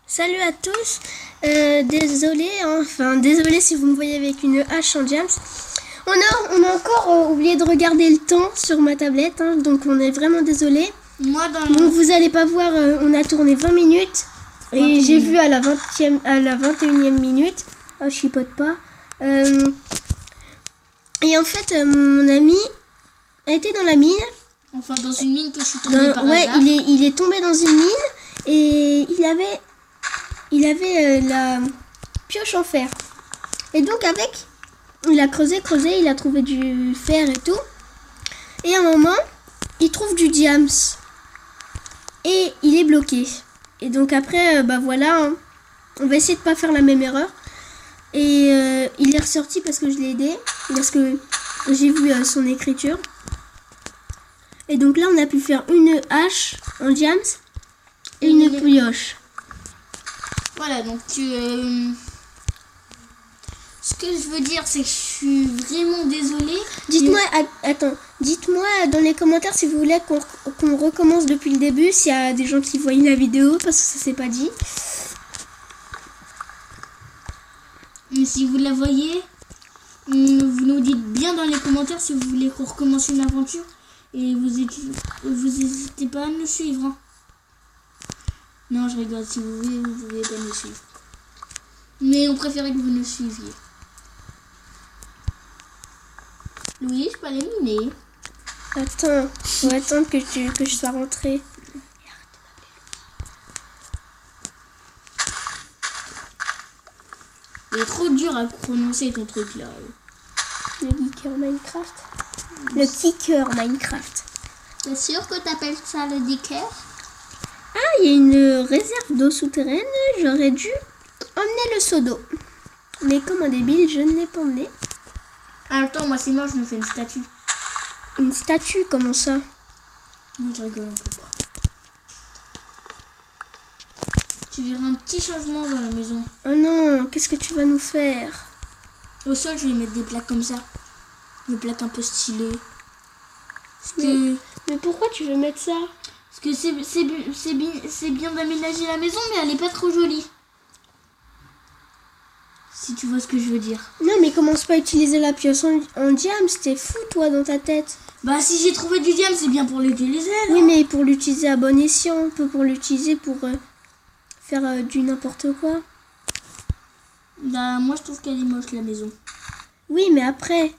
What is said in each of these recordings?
Salut à tous. Désolé si vous me voyez avec une hache en diams. On a encore oublié de regarder le temps sur ma tablette, hein, donc on est vraiment désolé. Donc vous allez pas voir, on a tourné 20 minutes et j'ai vu à la 21e minute. Oh, je chipote pas. Et en fait, mon ami a été dans la mine. Enfin, dans une mine que je suis tombée par hasard. Il est tombé dans une mine et il avait la pioche en fer. Et donc il a creusé, il a trouvé du fer et tout. Et à un moment, il trouve du diams. Et il est bloqué. Et donc après, voilà, hein, on va essayer de pas faire la même erreur. Et il est ressorti parce que je l'ai aidé. Parce que j'ai vu son écriture. Et donc là, on a pu faire une hache en diams et une pioche. Voilà, donc ce que je veux dire, c'est que je suis vraiment désolée. Dites-moi dans les commentaires si vous voulez qu'on recommence depuis le début, s'il y a des gens qui voient la vidéo, parce que ça s'est pas dit. Mais si vous la voyez, vous nous dites bien dans les commentaires si vous voulez qu'on recommence une aventure. Et vous n'hésitez pas à nous suivre. Hein. Non, je rigole. Si vous voulez, vous pouvez pas nous suivre. Mais on préférait que vous nous suiviez. Louis, je peux aller miner. Attends, faut attendre que je sois rentrée. Il est trop dur à prononcer ton truc là. Le geeker Minecraft. Le kicker Minecraft. T'es sûr que t'appelles ça le dicker? Ah, il y a une réserve d'eau souterraine. J'aurais dû emmener le seau d'eau. Mais comme un débile, je ne l'ai pas emmené. Attends, moi c'est mort, je me fais une statue. Une statue, comment ça? Non, je rigole un peu pas. Tu verras un petit changement dans la maison. Oh non, qu'est-ce que tu vas nous faire? Au sol, je vais mettre des plaques comme ça. Des plaques un peu stylées. Mais pourquoi tu veux mettre ça? Parce que c'est bien d'aménager la maison, mais elle est pas trop jolie. Si tu vois ce que je veux dire. Non, mais commence pas à utiliser la pioche en diams. T'es fou, toi, dans ta tête. Bah, si j'ai trouvé du diam, c'est bien pour l'utiliser. Oui, mais pour l'utiliser à bon escient. Peu pour l'utiliser pour faire du n'importe quoi. Bah, moi, je trouve qu'elle est moche, la maison. Oui, mais après.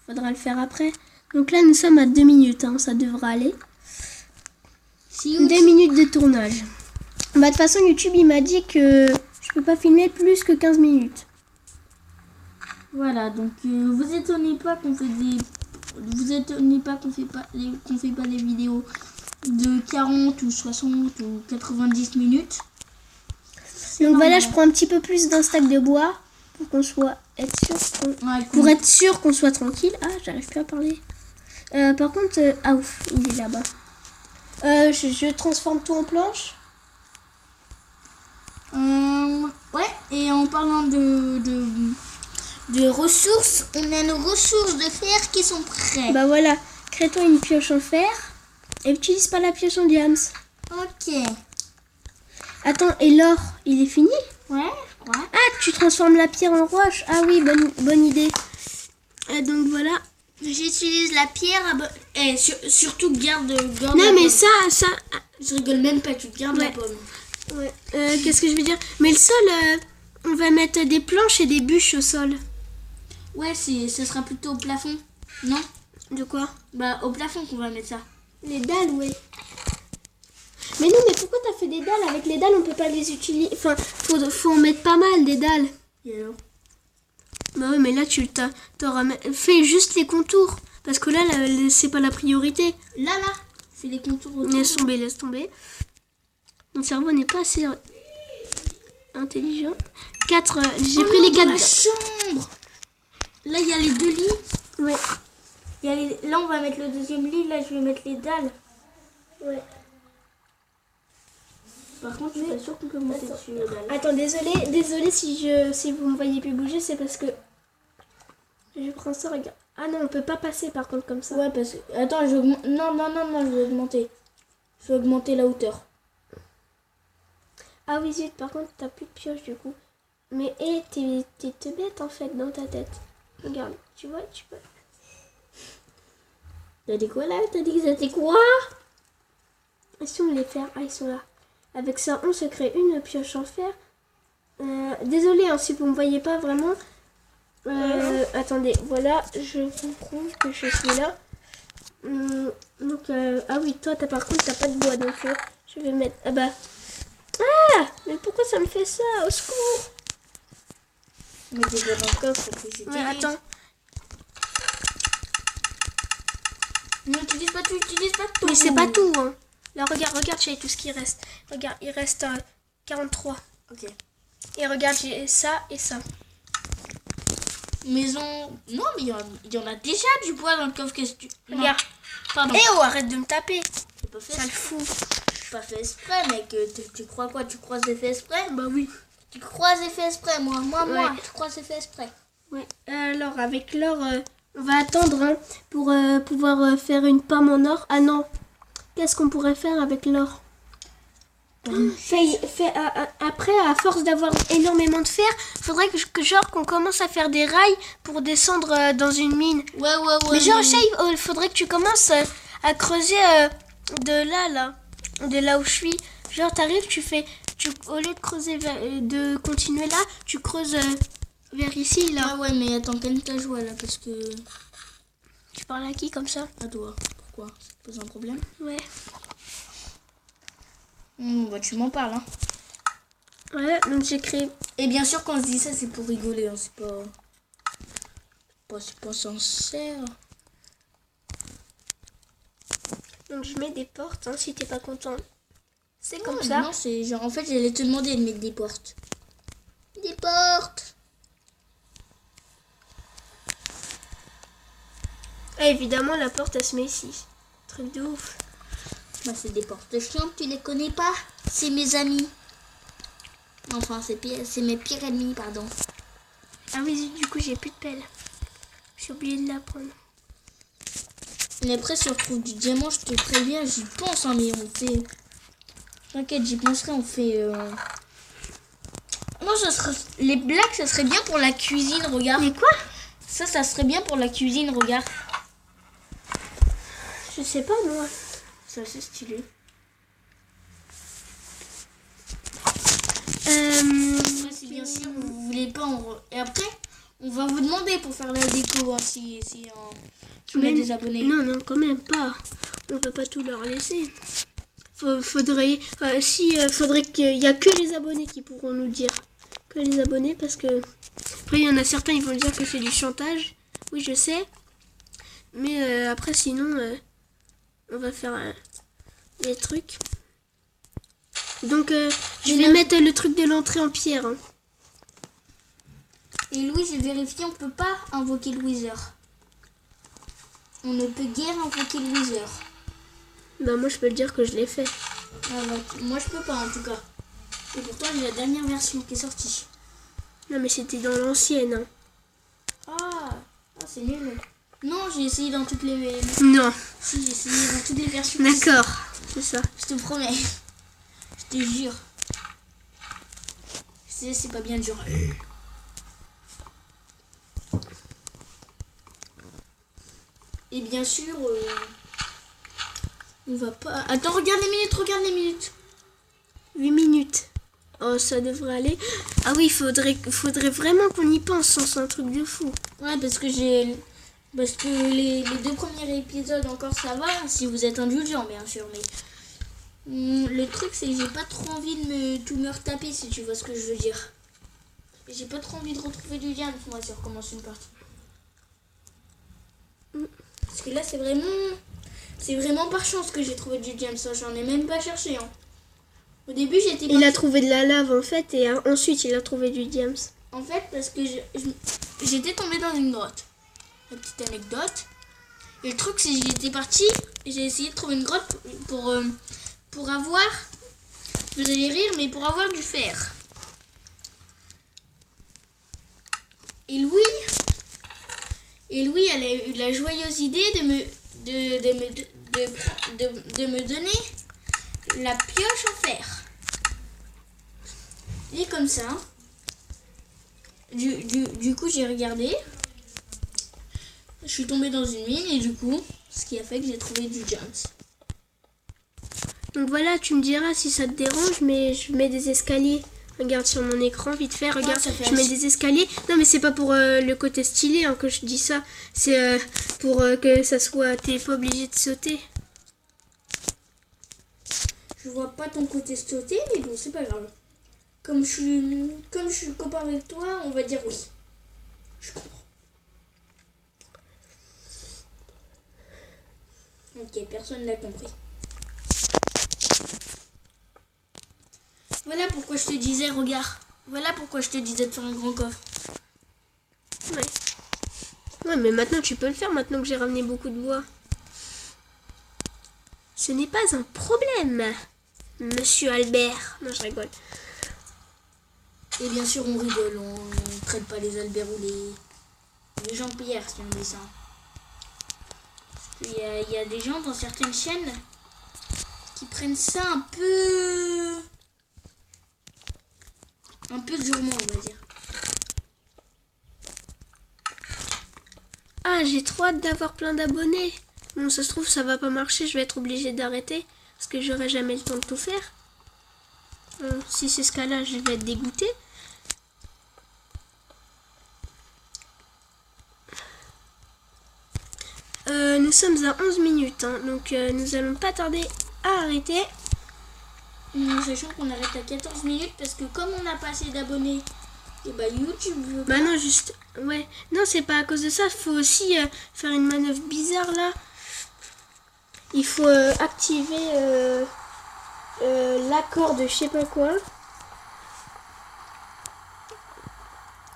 Faudra le faire après. Donc là, nous sommes à 2 minutes. Hein, ça devra aller. 2 minutes de tournage. Bah, de toute façon, YouTube, il m'a dit que je peux pas filmer plus que 15 minutes. Voilà, donc vous étonnez pas qu'on fait pas des vidéos de 40 ou 60 ou 90 minutes. Donc voilà, je prends un petit peu plus d'un stack de bois pour qu'on soit être sûr qu'on soit tranquille. Ah, j'arrive plus à parler. Par contre, ouf, il est là-bas. Je transforme tout en planche. Ouais, et en parlant de ressources, on a nos ressources de fer qui sont prêtes. Bah voilà, crée-toi une pioche en fer et utilise pas la pioche en diams. Ok. Attends, et l'or, il est fini? Ouais, je crois. Ah, tu transformes la pierre en roche. Ah oui, bonne idée. Donc voilà. J'utilise la pierre et surtout garde non, mais ça... Je rigole même pas, tu gardes la pomme. Ouais. Qu'est-ce que je veux dire? Mais le sol, on va mettre des planches et des bûches au sol. Ouais, ce sera plutôt au plafond, non? De quoi? Bah, au plafond qu'on va mettre ça. Les dalles, oui. Mais non, mais pourquoi t'as fait des dalles? Avec les dalles, on peut pas les utiliser. Enfin, faut en mettre pas mal, des dalles. Et alors? Bah ouais, mais là, t'auras fait juste les contours. Parce que là, c'est pas la priorité. Là, c'est les contours autour. Laisse tomber. Mon cerveau n'est pas assez intelligent. 4, j'ai pris les 4. La chambre. Là, il y a les 2 lits. Ouais. Là, on va mettre le 2e lit. Là, je vais mettre les dalles. Ouais. Par contre, je suis pas sûre qu'on peut monter dessus les dalles. Attends, désolé si vous me voyez plus bouger, c'est parce que je prends ça, regarde. Ah non, on peut pas passer par contre comme ça. Ouais, parce que... Attends, je vais augmenter. Non, je vais augmenter. Je vais augmenter la hauteur. Ah oui, zut, par contre, t'as plus de pioche du coup. Mais t'es bête en fait dans ta tête. Regarde, tu vois, tu peux. T'as dit quoi là? T'as dit que c'était quoi? Et si on les fait? Ah, ils sont là. Avec ça, on se crée une pioche en fer. Désolé hein, si vous ne me voyez pas vraiment. Attendez, voilà, je vous prouve que je suis là. Donc, ah oui, toi, par contre, t'as pas de bois, donc je vais mettre. Ah bah. Ah, mais pourquoi ça me fait ça? Au secours! Mais des bois dans le coffre, faut que je Ouais, attends. Non, tu dis pas tout. Mais c'est pas tout, hein. Là, regarde, j'ai tout ce qui reste. Regarde, il reste 43. Ok. Et regarde, j'ai ça et ça. Maison. Non, mais il y en a déjà du bois dans le coffre. Qu'est-ce que tu. Regarde. Pardon. Eh oh, arrête de me taper. J'ai pas fait Ça le exprès. fout. J'ai pas fait exprès, mec. Tu crois quoi? Tu crois que j'ai fait exprès? Bah oui. Tu crois que j'ai fait exprès, moi. Ouais. Tu crois que j'ai fait exprès? Ouais. Alors, avec l'or, on va attendre hein, pour pouvoir faire une pomme en or. Ah non. Qu'est-ce qu'on pourrait faire avec l'or? Après, à force d'avoir énormément de fer, faudrait que genre qu'on commence à faire des rails pour descendre dans une mine. Ouais. Mais genre, il faudrait que tu commences à creuser de là où je suis. Genre, t'arrives, au lieu de creuser, de continuer là, tu creuses vers ici, là. Ah ouais, mais attends, quel étage ouais là? Parce que. Tu parles à qui comme ça? À toi. Pourquoi? Ça te pose un problème? Ouais. Bah, tu m'en parles, hein. Ouais, donc j'ai créé. Et bien sûr, quand je dis ça, c'est pour rigoler, hein. C'est pas sincère. Donc je mets des portes, hein, si t'es pas content. C'est comme Non, ça. Non, c'est genre, en fait, j'allais te demander de mettre des portes. Des portes. Et évidemment, la porte, elle se met ici. Truc de ouf. Bah, c'est des portes chiantes, tu les connais pas? C'est mes amis. Enfin, c'est mes pires ennemis, pardon. Ah oui, du coup, j'ai plus de pelle. J'ai oublié de la prendre. Mais après, si on retrouve du diamant, je te préviens, j'y pense, hein, mais on fait... T'inquiète, j'y penserai, on fait... Non, les blagues, ça serait bien pour la cuisine, regarde. Mais quoi? Ça serait bien pour la cuisine, regarde. Je sais pas, moi. C'est assez stylé. Après, si bien sûr vous voulez pas, et après, on va vous demander pour faire la déco, hein, si on a des abonnés. Non, quand même pas. On peut pas tout leur laisser. Faudrait qu'il y a que les abonnés qui pourront nous dire. Que les abonnés, parce que... Après, il y en a certains, ils vont dire que c'est du chantage. Oui, je sais. Mais après, sinon, on va faire les trucs. Donc, je vais mettre le truc de l'entrée en pierre. Hein. Et Louis, j'ai vérifié, on peut pas invoquer le Wither. On ne peut guère invoquer le Wither. Bah, moi, je peux le dire que je l'ai fait. Ah, bah, moi, je peux pas, en tout cas. Et pourtant, j'ai la dernière version qui est sortie. Non, mais c'était dans l'ancienne. Hein. Ah, c'est nul. Non, j'ai essayé dans toutes les... Non. Si, j'ai essayé dans toutes les versions. D'accord, c'est ça. Je te promets. Je te jure. C'est pas bien dur. Et bien sûr, on va pas... Attends, regarde les minutes. 8 minutes. Oh, ça devrait aller. Ah oui, faudrait vraiment qu'on y pense, c'est un truc de fou. Ouais, parce que les 2 premiers épisodes encore ça va, si vous êtes indulgent bien sûr, mais le truc c'est que j'ai pas trop envie de tout me retaper, si tu vois ce que je veux dire. J'ai pas trop envie de retrouver du diamant, moi, si on recommence une partie. Parce que là c'est vraiment par chance que j'ai trouvé du diamant, ça j'en ai même pas cherché. Hein. Au début j'étais... Il a trouvé de la lave en fait et ensuite il a trouvé du diams. En fait parce que j'étais tombée dans une grotte. La petite anecdote. Et le truc c'est que j'étais partie et j'ai essayé de trouver une grotte pour avoir... Vous allez rire mais pour avoir du fer. Et Louis elle a eu la joyeuse idée de me donner la pioche en fer. Et comme ça, du coup, j'ai regardé. Je suis tombée dans une mine et du coup, ce qui a fait que j'ai trouvé du diamant. Donc voilà, tu me diras si ça te dérange, mais je mets des escaliers. Regarde sur mon écran, vite fait, regarde, je mets des escaliers. Non, mais c'est pas pour le côté stylé que je dis ça. C'est pour que ça soit... T'es pas obligé de sauter. Je vois pas ton côté sauter, mais bon, c'est pas grave. Comme je suis copain avec toi, on va dire oui. Je comprends. Ok, personne n'a compris. Voilà pourquoi je te disais, regarde. Voilà pourquoi je te disais de faire un grand coffre. Ouais. Ouais, mais maintenant tu peux le faire, maintenant que j'ai ramené beaucoup de bois. Ce n'est pas un problème, Monsieur Albert. Non, je rigole. Et bien sûr, on rigole. On ne traite pas les Albert ou les Jean-Pierre si on dit ça. Parce qu'il y a des gens dans certaines chaînes qui prennent ça un peu durement, on va dire. Ah, j'ai trop hâte d'avoir plein d'abonnés. Bon, ça se trouve, ça va pas marcher. Je vais être obligée d'arrêter parce que j'aurai jamais le temps de tout faire. Si c'est ce cas-là, je vais être dégoûtée. Nous sommes à 11 minutes, hein, donc nous allons pas tarder à arrêter. Sachant qu'on arrête à 14 minutes parce que comme on n'a pas assez d'abonnés, et bah YouTube veut pas. Bah non, juste... Ouais. Non, c'est pas à cause de ça. Il faut aussi faire une manœuvre bizarre, là. Il faut activer l'accord de je sais pas quoi.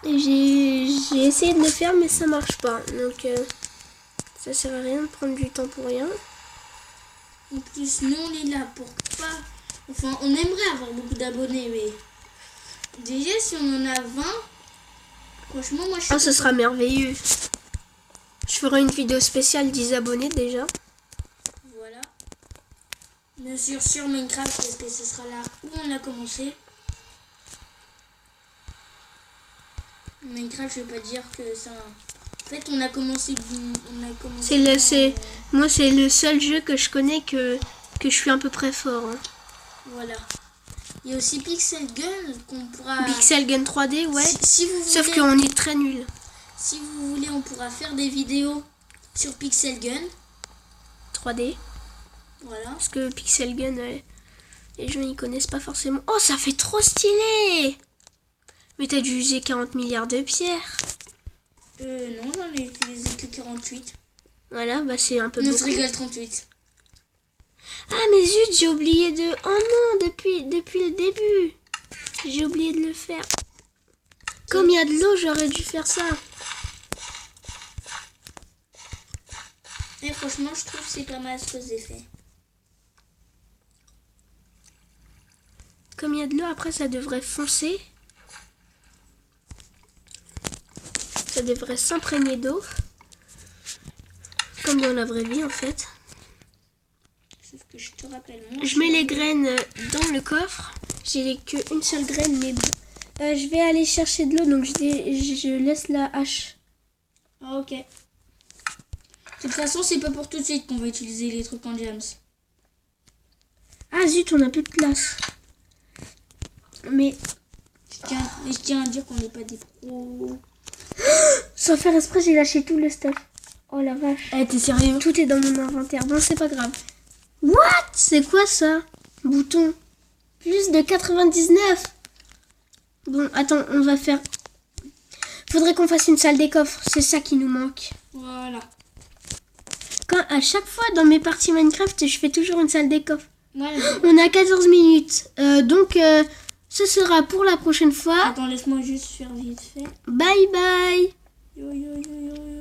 Et j'ai essayé de le faire, mais ça marche pas. Donc, ça sert à rien de prendre du temps pour rien. En plus, nous, on est là pour pas... Enfin, on aimerait avoir beaucoup d'abonnés, mais... Déjà, si on en a 20... Franchement, moi, je suis... Ah, ce sera merveilleux. Je ferai une vidéo spéciale 10 abonnés, déjà. Voilà. Bien sûr, sur Minecraft, parce que ce sera là où on a commencé. Minecraft, je vais pas dire que ça... En fait, on a commencé... Moi, c'est le seul jeu que je connais que je suis à peu près fort. Hein. Voilà. Il y a aussi Pixel Gun qu'on pourra... Pixel Gun 3D, ouais. Si vous voulez... Sauf qu'on est très nul. Si vous voulez, on pourra faire des vidéos sur Pixel Gun. 3D. Voilà. Parce que Pixel Gun, les gens ils connaissent pas forcément. Oh, ça fait trop stylé! Mais t'as dû user 40 milliards de pierres. Non, j'en ai utilisé que 48. Voilà, bah c'est un peu Non, beaucoup. je rigole, 38. Ah, mais zut, j'ai oublié de... Oh non, depuis le début. J'ai oublié de le faire. Comme il y a de l'eau, j'aurais dû faire ça. Et franchement, je trouve que c'est pas mal ce que j'ai fait. Comme il y a de l'eau, après ça devrait foncer. Ça devrait s'imprégner d'eau. Comme dans la vraie vie en fait. Sauf que je te rappelle... Je mets les graines dans le coffre. J'ai qu'une seule graine, mais je vais aller chercher de l'eau, donc je laisse la hache. Ah, ok. De toute façon, c'est pas pour tout de suite qu'on va utiliser les trucs en diams. Ah zut, on a plus de place. Mais Je tiens à dire qu'on n'est pas des pros. sans faire exprès, j'ai lâché tout le stuff. Oh la vache. Eh, t'es sérieux? Tout est dans mon inventaire. Bon, c'est pas grave. What? C'est quoi ça? Bouton. Plus de 99. Bon, attends, on va faire... Faudrait qu'on fasse une salle des coffres. C'est ça qui nous manque. Voilà. Quand à chaque fois dans mes parties Minecraft, je fais toujours une salle des coffres. Voilà. On a 14 minutes. Donc, ce sera pour la prochaine fois. Attends, laisse-moi juste faire vite fait. Bye bye. Yo, yo, yo, yo, yo.